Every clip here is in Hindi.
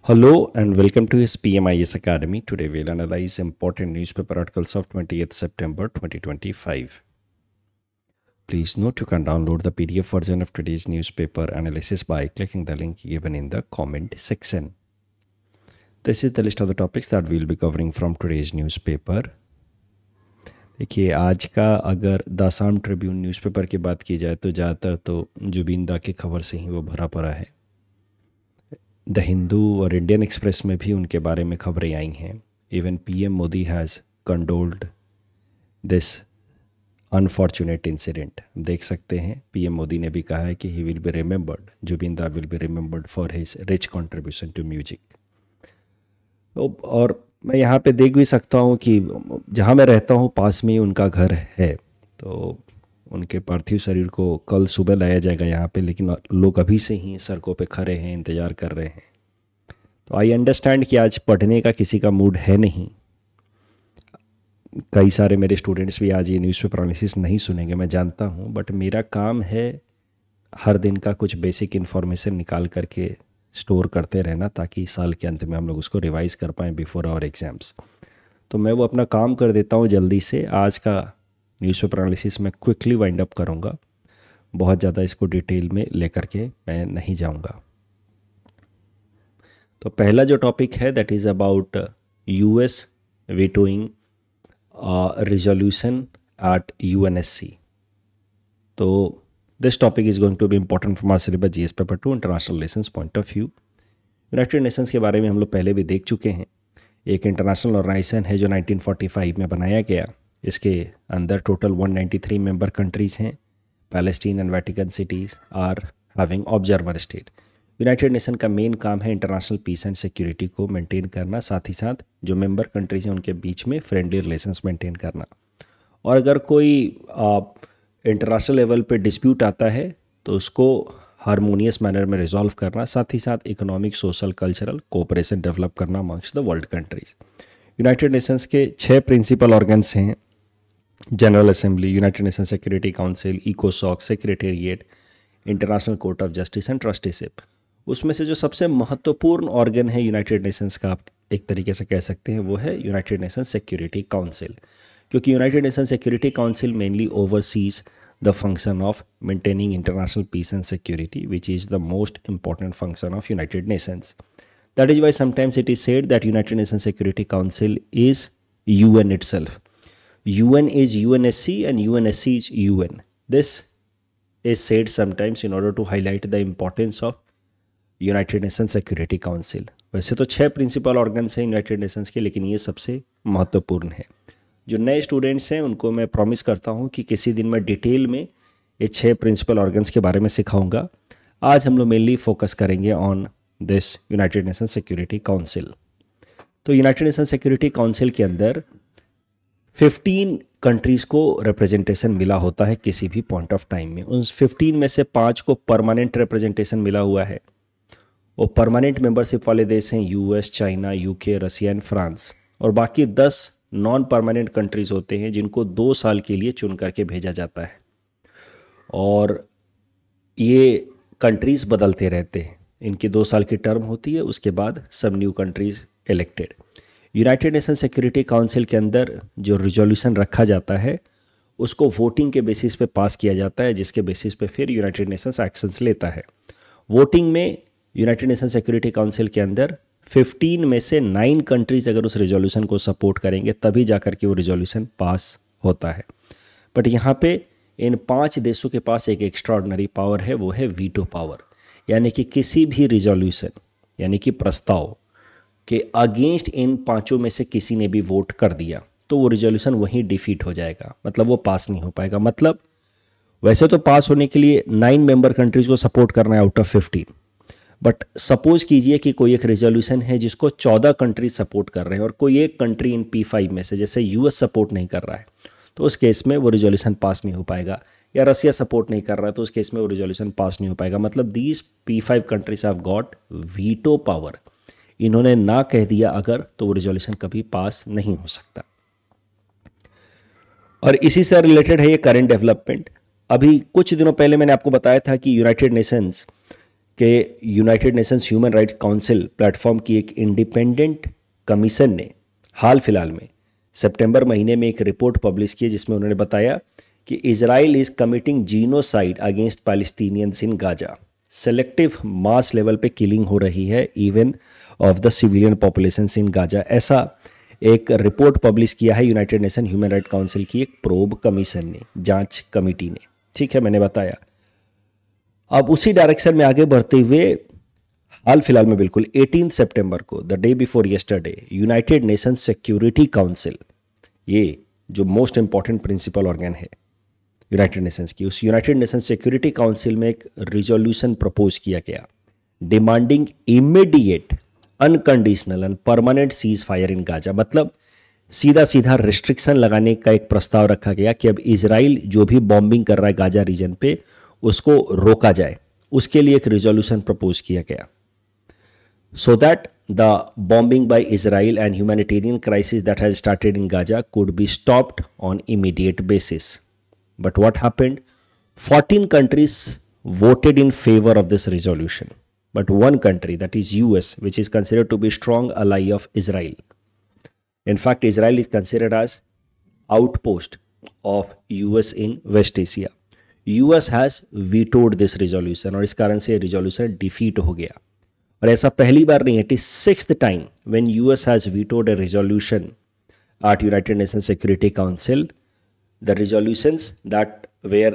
Hello and welcome to his PMIS Academy. Today we'll analyze important newspaper articles of 28th September 2025. Please note you can download the PDF version of today's newspaper analysis by clicking the link given in the comment section. This is the list of the topics that we'll be covering from today's newspaper. देखिए आज का अगर द आसाम ट्रिब्यून न्यूज़पेपर की बात की जाए तो ज़्यादातर तो जुबिंदा की खबर से ही वो भरा पड़ा है। द हिंदू और इंडियन एक्सप्रेस में भी उनके बारे में खबरें आई हैं। Even PM Modi has condoled this unfortunate incident. देख सकते हैं पीएम मोदी ने भी कहा है कि he will be remembered, Zubeen da will be remembered for his rich contribution to music. और मैं यहाँ पे देख भी सकता हूँ कि जहाँ मैं रहता हूँ पास में ही उनका घर है, तो उनके पार्थिव शरीर को कल सुबह लाया जाएगा यहाँ पे, लेकिन लोग अभी से ही सड़कों पे खड़े हैं, इंतज़ार कर रहे हैं। तो आई अंडरस्टैंड कि आज पढ़ने का किसी का मूड है नहीं। कई सारे मेरे स्टूडेंट्स भी आज ये न्यूज़पेपर एनालिसिस नहीं सुनेंगे, मैं जानता हूँ, बट मेरा काम है हर दिन का कुछ बेसिक इन्फॉर्मेशन निकाल करके स्टोर करते रहना, ताकि साल के अंत में हम लोग उसको रिवाइज़ कर पाएँ बिफोर आवर एग्ज़ाम्स। तो मैं वो अपना काम कर देता हूँ जल्दी से। आज का न्यूज़पेपर एनालिसिस मैं क्विकली वाइंड अप करूँगा, बहुत ज़्यादा इसको डिटेल में लेकर के मैं नहीं जाऊँगा। तो पहला जो टॉपिक है that is about US vetoing resolution at UNSC. तो this topic is going to be important from our syllabus GS paper 2 international relations point of view. United Nations के बारे में हम लोग पहले भी देख चुके हैं। एक इंटरनेशनल ऑर्गेनाइजेशन है जो 1945 में बनाया गया। इसके अंदर टोटल 193 मेंबर कंट्रीज़ हैं। Palestine and Vatican cities are having observer state. United nation का मेन काम है इंटरनेशनल पीस एंड सिक्योरिटी को मेंटेन करना, साथ ही साथ जो मेंबर कंट्रीज़ हैं उनके बीच में फ्रेंडली रिलेशंस मेंटेन करना। और अगर कोई इंटरनेशनल लेवल पे डिस्प्यूट आता है तो उसको हारमोनियस मैनर में रिजॉल्व करना, साथ ही साथ economic, social, cultural cooperation develop करना अमंग्स द वर्ल्ड कंट्रीज़। यूनाइटेड नेशंस के 6 प्रिंसिपल ऑर्गन्स हैं: General Assembly, United nation security Council, इकोसॉक, secretariat, International Court of Justice and trusteeship. उसमें से जो सबसे महत्वपूर्ण ऑर्गन है यूनाइटेड नेशंस का, आप एक तरीके से कह सकते हैं, वो है यूनाइटेड नेशन सिक्योरिटी काउंसिल, क्योंकि united nation security council mainly oversees the function of maintaining international peace and security, which is the most important function of United nations. That is why sometimes it is said that United Nations Security Council is UN itself. UN is UNSC and UNSC is UN. This is said sometimes in order to highlight the importance of United Nations Security Council. वैसे तो 6 प्रिंसिपल ऑर्गन्स हैं यूनाइटेड नेशंस के, लेकिन ये सबसे महत्वपूर्ण है। जो नए स्टूडेंट्स हैं उनको मैं प्रॉमिस करता हूँ कि किसी दिन मैं डिटेल में ये 6 प्रिंसिपल ऑर्गन्स के बारे में सिखाऊंगा। आज हम लोग मेनली फोकस करेंगे on this United nation security council. तो यूनाइटेड नेशन सिक्योरिटी काउंसिल के अंदर 15 कंट्रीज़ को रिप्रेजेंटेशन मिला होता है किसी भी पॉइंट ऑफ टाइम में। उन 15 में से 5 को परमानेंट रिप्रेजेंटेशन मिला हुआ है। वो परमानेंट मेंबरशिप वाले देश हैं US, China, UK, Russia and France. और बाकी 10 नॉन परमानेंट कंट्रीज़ होते हैं जिनको 2 साल के लिए चुन करके भेजा जाता है, और ये कंट्रीज़ बदलते रहते हैं। इनकी 2 साल की टर्म होती है, उसके बाद सब new countries elected. United nation security council के अंदर जो रिजोल्यूशन रखा जाता है उसको वोटिंग के बेसिस पे पास किया जाता है, जिसके बेसिस पे फिर यूनाइटेड नेशंस एक्शंस लेता है। वोटिंग में यूनाइटेड नेशन सिक्योरिटी काउंसिल के अंदर 15 में से 9 कंट्रीज़ अगर उस रिजोल्यूशन को सपोर्ट करेंगे तभी जाकर के वो रिजोल्यूशन पास होता है। बट यहाँ पे इन 5 देशों के पास एक एक्स्ट्राऑर्डिनरी पावर है, वो है वीटो पावर। यानी कि किसी भी रिजोल्यूशन यानी कि प्रस्ताव के अगेंस्ट इन 5 में से किसी ने भी वोट कर दिया तो वो रिजोल्यूशन वहीं डिफीट हो जाएगा, मतलब वो पास नहीं हो पाएगा। मतलब वैसे तो पास होने के लिए 9 मेंबर कंट्रीज़ को सपोर्ट करना है आउट ऑफ 15, बट सपोज कीजिए कि कोई एक रिजोल्यूशन है जिसको 14 कंट्रीज सपोर्ट कर रहे हैं और कोई एक कंट्री इन P5 में से, जैसे यूएस सपोर्ट नहीं कर रहा है, तो उस केस में वो रिजोल्यूशन पास नहीं हो पाएगा। या रसिया सपोर्ट नहीं कर रहा है तो उस केस में वो रिजोल्यूशन पास नहीं हो पाएगा। मतलब these P5 countries have got veto power. इन्होंने ना कह दिया अगर, तो वो रिजोल्यूशन कभी पास नहीं हो सकता। और इसी से रिलेटेड है ये करंट डेवलपमेंट। अभी कुछ दिनों पहले मैंने आपको बताया था कि यूनाइटेड नेशंस कि United Nations human rights council platform की एक इंडिपेंडेंट कमीशन ने हाल फिलहाल में सितंबर महीने में एक रिपोर्ट पब्लिश की जिसमें उन्होंने बताया कि Israel is committing genocide against Palestinians in Gaza. Selective mass level पे किलिंग हो रही है even of the civilian population in Gaza. ऐसा एक रिपोर्ट पब्लिश किया है united nation human right council की एक प्रोब कमीशन ने, जांच कमेटी ने। ठीक है, मैंने बताया। अब उसी डायरेक्शन में आगे बढ़ते हुए हाल फिलहाल में बिल्कुल 18 सितंबर को, the day before yesterday, United Nations security council, ये जो मोस्ट इंपॉर्टेंट प्रिंसिपल ऑर्गन है यूनाइटेड नेशंस की, उस यूनाइटेड नेशंस सिक्योरिटी काउंसिल में एक रिजोल्यूशन प्रपोज किया गया demanding immediate unconditional and permanent cease fire in Gaza. मतलब सीधा सीधा रिस्ट्रिक्शन लगाने का एक प्रस्ताव रखा गया कि अब इजराइल जो भी बॉम्बिंग कर रहा है गाजा रीजन पे उसको रोका जाए। उसके लिए एक रिजोल्यूशन प्रपोज किया गया so that the bombing by Israel and humanitarian crisis that has started in Gaza could be stopped on immediate basis. But what happened? 14 countries voted in favor of this resolution. But one country, that is US, which is considered to be a strong ally of Israel. In fact, Israel is considered as outpost of US in West Asia. US has vetoed this resolution और इस कारण से resolution defeat हो गया। और ऐसा पहली बार नहीं है, it is 6th time when US has vetoed a resolution at United Nations Security Council, the resolutions that were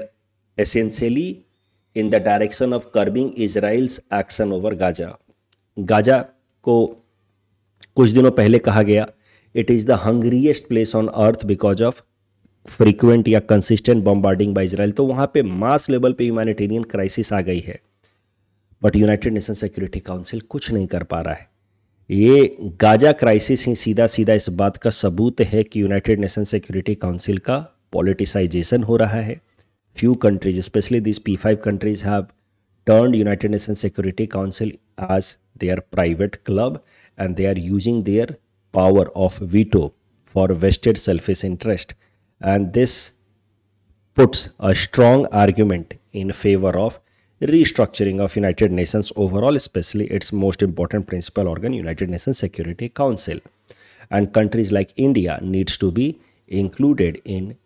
essentially in the direction of curbing Israel's action over Gaza. Gaza को कुछ दिनों पहले कहा गया it is the hungriest place on earth because of frequent या कंसिस्टेंट बॉम्बार्डिंग बाय इजराइल। तो वहाँ पे मास लेवल पे ह्यूमैनिटेरियन क्राइसिस आ गई है, but United nation security Council कुछ नहीं कर पा रहा है। ये गाजा क्राइसिस ही सीधा सीधा इस बात का सबूत है कि यूनाइटेड नेशन सिक्योरिटी काउंसिल का पॉलिटिसाइजेशन हो रहा है। Few countries, specially this P5 countries, have turned United Nations Security Council as their private club and they are using their power of veto for vested selfish interest, and this puts a strong argument in favor of restructuring of United Nations overall, especially its most important principal organ, United Nations Security Council. And countries like India needs to be included in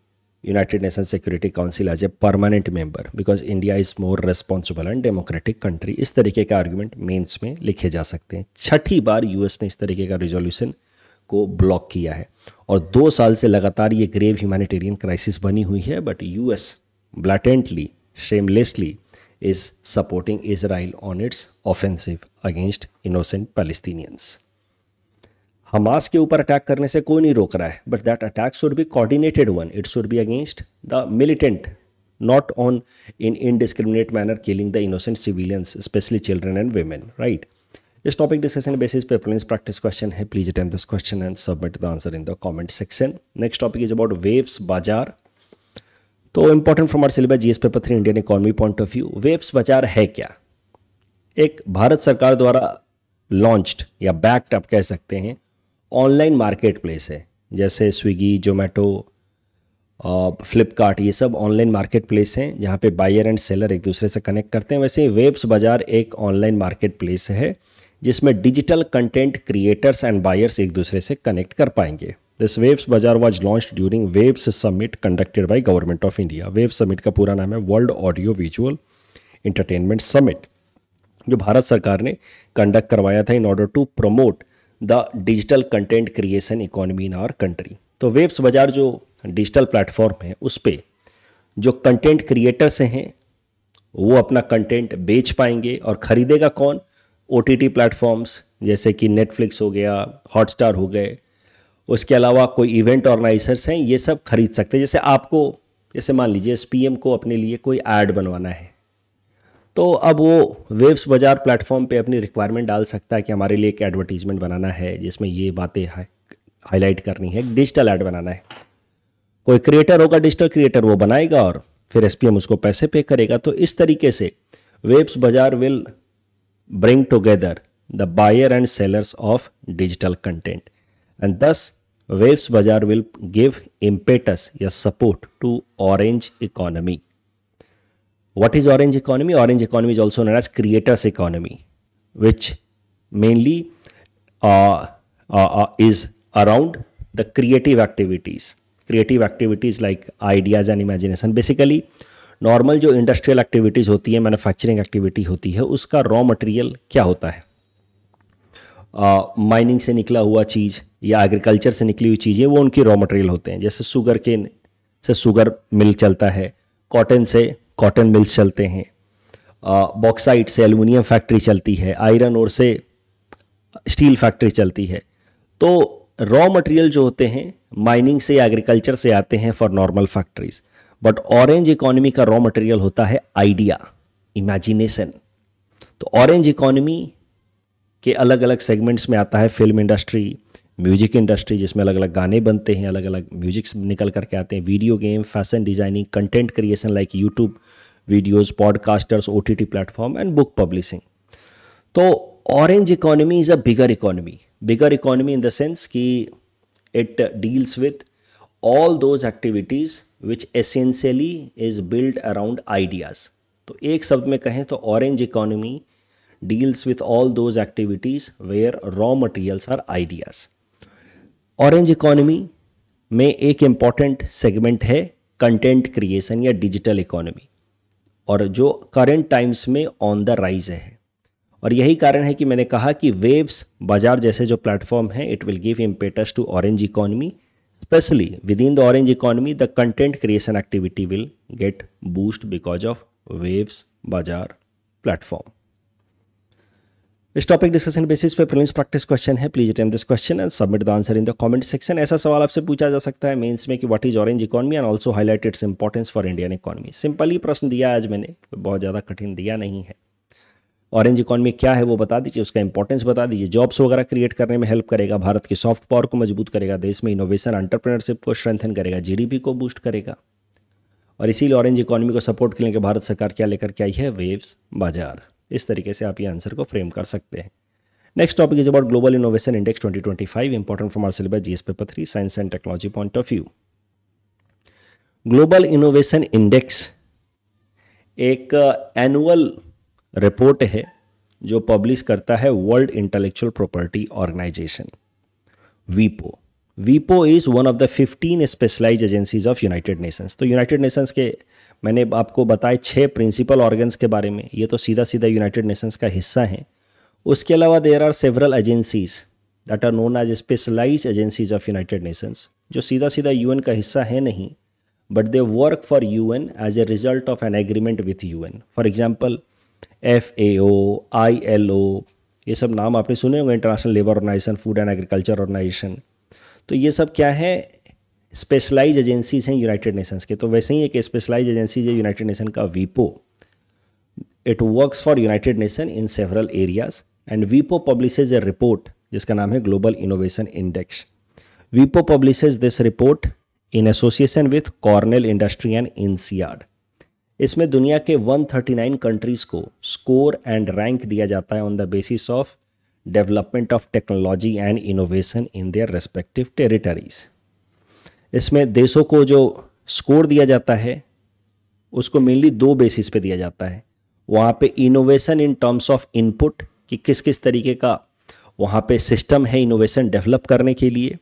United Nations Security Council as a permanent member because India is more responsible and democratic country. इस तरीके का आर्गुमेंट मेंस में लिखे जा सकते हैं। छठी बार यूएस ने इस तरीके का रिजोल्यूशन को ब्लॉक किया है और 2 साल से लगातार ये ग्रेव ह्यूमैनिटेरियन क्राइसिस बनी हुई है, but US blatantly, shamelessly is supporting Israel on its offensive against innocent Palestinians. Hamas के ऊपर अटैक करने से कोई नहीं रोक रहा है, but that attack should be coordinated one, it should be against the militant, not on in indiscriminate manner killing the innocent civilians, specially children and women, right. इस टॉपिक डिस्कशन बेसिस पे प्रीलिम्स प्रैक्टिस क्वेश्चन है, please attempt this question and submit the answer in the comment section. Next topic is about Waves Bazaar. तो important from our syllabus GS paper 3 Indian economy point of view. Waves बाजार है क्या? एक भारत सरकार द्वारा लॉन्च्ड या बैक्ड आप कह सकते हैं ऑनलाइन मार्केट प्लेस है, जैसे स्विगी, जोमेटो, फ्लिपकार्ट, ये सब ऑनलाइन मार्केट प्लेस हैं जहाँ पे बायर एंड सेलर एक दूसरे से कनेक्ट करते हैं। वैसे वेव्स बाजार एक ऑनलाइन मार्केट प्लेस है जिसमें digital content creators and buyers एक दूसरे से कनेक्ट कर पाएंगे। This Waves Bazaar was launched during Waves Summit conducted by government of India. Waves Summit का पूरा नाम है World Audio Visual Entertainment Summit, जो भारत सरकार ने कंडक्ट करवाया था in order to promote the digital content creation economy in our country. तो वेव्स बाजार जो डिजिटल प्लेटफॉर्म है उस पर जो कंटेंट क्रिएटर्स हैं वो अपना कंटेंट बेच पाएंगे, और ख़रीदेगा कौन? OTT प्लेटफॉर्म्स जैसे कि नेटफ्लिक्स हो गया, हॉटस्टार हो गए, उसके अलावा कोई इवेंट ऑर्गेनाइजर्स हैं, ये सब खरीद सकते हैं। जैसे आपको, जैसे मान लीजिए SPM को अपने लिए कोई ऐड बनवाना है, तो अब वो वेव्स बाजार प्लेटफॉर्म पे अपनी रिक्वायरमेंट डाल सकता है कि हमारे लिए एक एडवर्टीजमेंट बनाना है जिसमें ये बातें हाईलाइट करनी है, डिजिटल ऐड बनाना है। कोई क्रिएटर होगा, डिजिटल क्रिएटर, वो बनाएगा और फिर SPM उसको पैसे पे करेगा। तो इस तरीके से Waves Bazaar will bring together the buyer and sellers of digital content, and thus Waves Bazaar will give impetus या support to orange economy. What is orange economy? Orange economy is also known as creators economy, which mainly is around the creative activities. Creative activities like ideas and imagination. Basically, normal जो इंडस्ट्रियल एक्टिविटीज़ होती है, मैन्युफैक्चरिंग एक्टिविटी होती है, उसका रॉ मटेरियल क्या होता है? माइनिंग से निकला हुआ चीज़ या एग्रीकल्चर से निकली हुई चीज़ें, वो उनकी रॉ मटेरियल होते हैं. जैसे शुगर केन से शुगर मिल चलता है, कॉटन से कॉटन मिल्स चलते हैं, बॉक्साइट से एल्युमिनियम फैक्ट्री चलती है, आयरन ओर से स्टील फैक्ट्री चलती है. तो रॉ मटेरियल जो होते हैं माइनिंग से या एग्रीकल्चर से आते हैं for normal factories. But orange economy का रॉ मटेरियल होता है आइडिया, इमेजिनेशन. तो ऑरेंज इकोनॉमी के अलग अलग सेगमेंट्स में आता है फिल्म इंडस्ट्री, म्यूजिक इंडस्ट्री जिसमें अलग अलग गाने बनते हैं, अलग अलग म्यूजिक्स निकल करके आते हैं, video game, fashion designing, content creation like YouTube videos, podcasters, OTT platform and book publishing. तो orange economy is a bigger economy in the sense कि it deals with all those activities which essentially is built around ideas. तो एक शब्द में कहें तो orange economy deals with all those activities where raw materials are ideas. Orange economy में एक इम्पॉर्टेंट सेगमेंट है कंटेंट क्रिएशन या डिजिटल इकोनॉमी, और जो करंट टाइम्स में ऑन द राइज है. और यही कारण है कि मैंने कहा कि वेव्स बाजार जैसे जो प्लेटफॉर्म हैं, it will give impetus to orange economy. Especially within the orange economy, the content creation activity will get boost because of Waves Bazaar platform. इस टॉपिक डिस्कशन बेसिस पे प्रीलिम्स प्रैक्टिस क्वेश्चन है. Please attempt this question and submit the answer in the comment section. ऐसा सवाल आपसे पूछा जा सकता है मेंस में कि what is orange economy and also highlight its importance for Indian economy. Simple ही प्रश्न दिया आज मैंने, बहुत ज़्यादा कठिन दिया नहीं है. ऑरेंज इकोनॉमी क्या है वो बता दीजिए, उसका इंपॉर्टेंस बता दीजिए. जॉब्स वगैरह क्रिएट करने में हेल्प करेगा, भारत की सॉफ्ट पावर को मजबूत करेगा, देश में इनोवेशन एंटरप्रेन्योरशिप को स्ट्रेंथन करेगा, GDP को बूस्ट करेगा. और इसीलिए ऑरेंज इकोनॉमी को सपोर्ट करने के भारत सरकार क्या लेकर के आई है? वेव्स बाजार. इस तरीके से आप ये आंसर को फ्रेम कर सकते हैं. Next topic is about Global Innovation Index 2025, important from our syllabus GS paper 3 science and technology point of view. Global Innovation Index एक एनुअल रिपोर्ट है जो पब्लिश करता है वर्ल्ड इंटेलेक्चुअल प्रॉपर्टी ऑर्गेनाइजेशन, वीपो. वीपो is one of the 15 specialised agencies of United Nations. तो यूनाइटेड नेशंस के मैंने आपको बताए 6 प्रिंसिपल ऑर्गन्स के बारे में, ये तो सीधा सीधा यूनाइटेड नेशंस का हिस्सा हैं. उसके अलावा there are several agencies that are known as specialised agencies of United Nations, जो सीधा सीधा UN का हिस्सा है नहीं, but they work for UN as a result of an agreement with UN. For example FAO, ILO, ये सब नाम आपने सुने होंगे, International Labour Organisation, Food and Agriculture Organisation. तो ये सब क्या है? स्पेशलाइज एजेंसीज हैं यूनाइटेड नेशंस के. तो वैसे ही एक स्पेशलाइज एजेंसीज है यूनाइटेड नेशन का वीपो. It works for United nation in several areas and वीपो पब्लिशेज ए रिपोर्ट जिसका नाम है ग्लोबल इनोवेशन इंडेक्स. वीपो publishes this report in association with Cornell industry and INSEAD. इसमें दुनिया के 139 कंट्रीज़ को स्कोर एंड रैंक दिया जाता है on the basis of development of technology and innovation in their respective territories. इसमें देशों को जो स्कोर दिया जाता है उसको मेनली 2 बेसिस पे दिया जाता है. वहाँ पे innovation in terms of input कि किस किस तरीके का वहाँ पे सिस्टम है इनोवेशन डेवलप करने के लिए.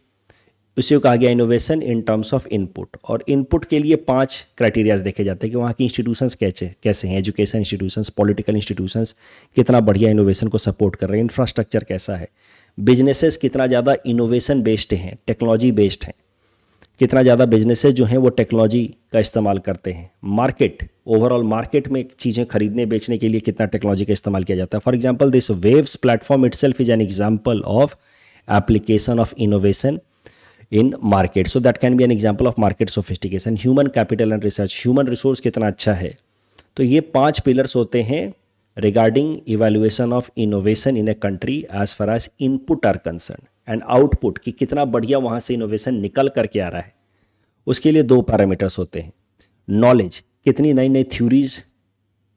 उसी को कहा गया innovation in terms of input. और इनपुट के लिए 5 क्राइटेरियाज देखे जाते हैं कि वहाँ की इंस्टीट्यूशंस कैसे हैं, एजुकेशन इंस्टीट्यूशंस, पॉलिटिकल इंस्टीट्यूशंस कितना बढ़िया इनोवेशन को सपोर्ट कर रहे हैं, इंफ्रास्ट्रक्चर कैसा है, बिजनेसेस कितना ज़्यादा इनोवेशन बेस्ड हैं, टेक्नोलॉजी बेस्ड हैं, कितना ज़्यादा बिजनेसेस जो हैं वो टेक्नोलॉजी का इस्तेमाल करते हैं, मार्केट, ओवरऑल मार्केट में चीज़ें खरीदने बेचने के लिए कितना टेक्नोलॉजी का इस्तेमाल किया जाता है. For example this waves platform itself is an example of application of innovation in market. So that can be an example of market sophistication. Human capital and research, human resource कितना अच्छा है. तो ये 5 पिलर्स होते हैं regarding evaluation of innovation in a country as far as input are concerned and output कि कितना बढ़िया वहाँ से innovation निकल करके आ रहा है. उसके लिए 2 पैरामीटर्स होते हैं. नॉलेज, कितनी नई नई थ्योरीज,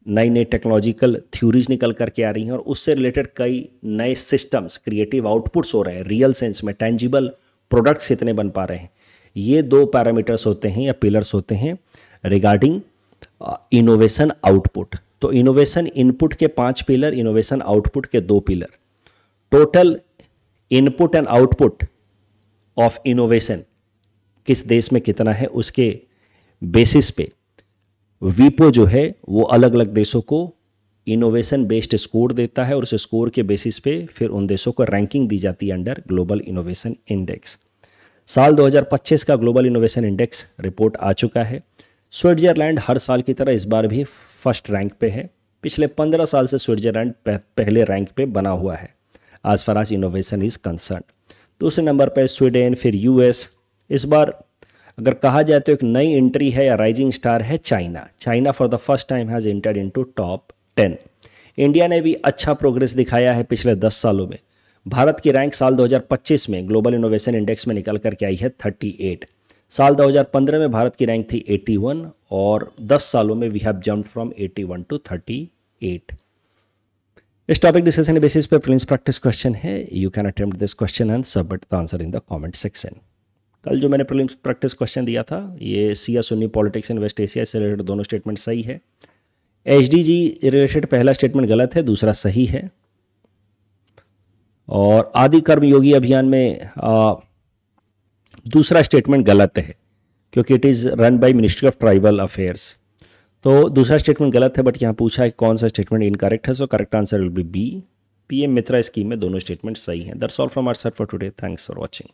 नई नई टेक्नोलॉजिकल थ्योरीज निकल करके आ रही हैं और उससे रिलेटेड कई नए सिस्टम्स, क्रिएटिव आउटपुट्स हो रहे हैं, रियल सेंस में टेंजिबल प्रोडक्ट्स कितने बन पा रहे हैं. ये 2 पैरामीटर्स होते हैं या पिलर्स होते हैं रिगार्डिंग इनोवेशन आउटपुट। तो इनोवेशन इनपुट के 5 पिलर, इनोवेशन आउटपुट के 2 pillar. Total input and output of innovation किस देश में कितना है, उसके बेसिस पे वीपो जो है वो अलग अलग देशों को इनोवेशन बेस्ड स्कोर देता है और उस स्कोर के बेसिस पे फिर उन देशों को रैंकिंग दी जाती है अंडर ग्लोबल इनोवेशन इंडेक्स। साल 2025 का ग्लोबल इनोवेशन इंडेक्स रिपोर्ट आ चुका है। स्विट्जरलैंड हर साल की तरह इस बार भी फर्स्ट रैंक पे है। पिछले 15 साल से स्विट्जरलैंड पहले रैंक पे बना हुआ है आज फार आज इनोवेशन इज कंसर्न। दूसरे नंबर पे स्वीडन, फिर यूएस। इस बार अगर कहा जाए तो एक नई एंट्री है या राइजिंग स्टार है China. China for the first time has entered into top 10। India ने भी अच्छा प्रोग्रेस दिखाया है पिछले 10 सालों में। भारत की रैंक साल 2025 में ग्लोबल इनोवेशन इंडेक्स में निकल करके आई है 38। साल 2015 में भारत की रैंक थी 81 और 10 सालों में we have jumped from 81 to 38। इस टॉपिक डिस्कशन बेसिस पे प्रीलिम्स प्रैक्टिस क्वेश्चन है। You can attempt this question and submit the answer in the comment section. कल जो मैंने प्रीलिम्स प्रैक्टिस क्वेश्चन दिया था ये Shia Sunni politics in West Asia से रिलेटेड दोनों स्टेटमेंट सही है। एचडीजी रिलेटेड पहला स्टेटमेंट गलत है, दूसरा सही है। और आदि कर्म योगी अभियान में दूसरा स्टेटमेंट गलत है क्योंकि it is run by ministry of tribal affairs. तो दूसरा स्टेटमेंट गलत है, बट यहाँ पूछा है कौन सा स्टेटमेंट इनकरेक्ट है। So correct answer will be B. PM Mitra scheme में दोनों स्टेटमेंट सही हैं। That's all from our side for today. Thanks for watching.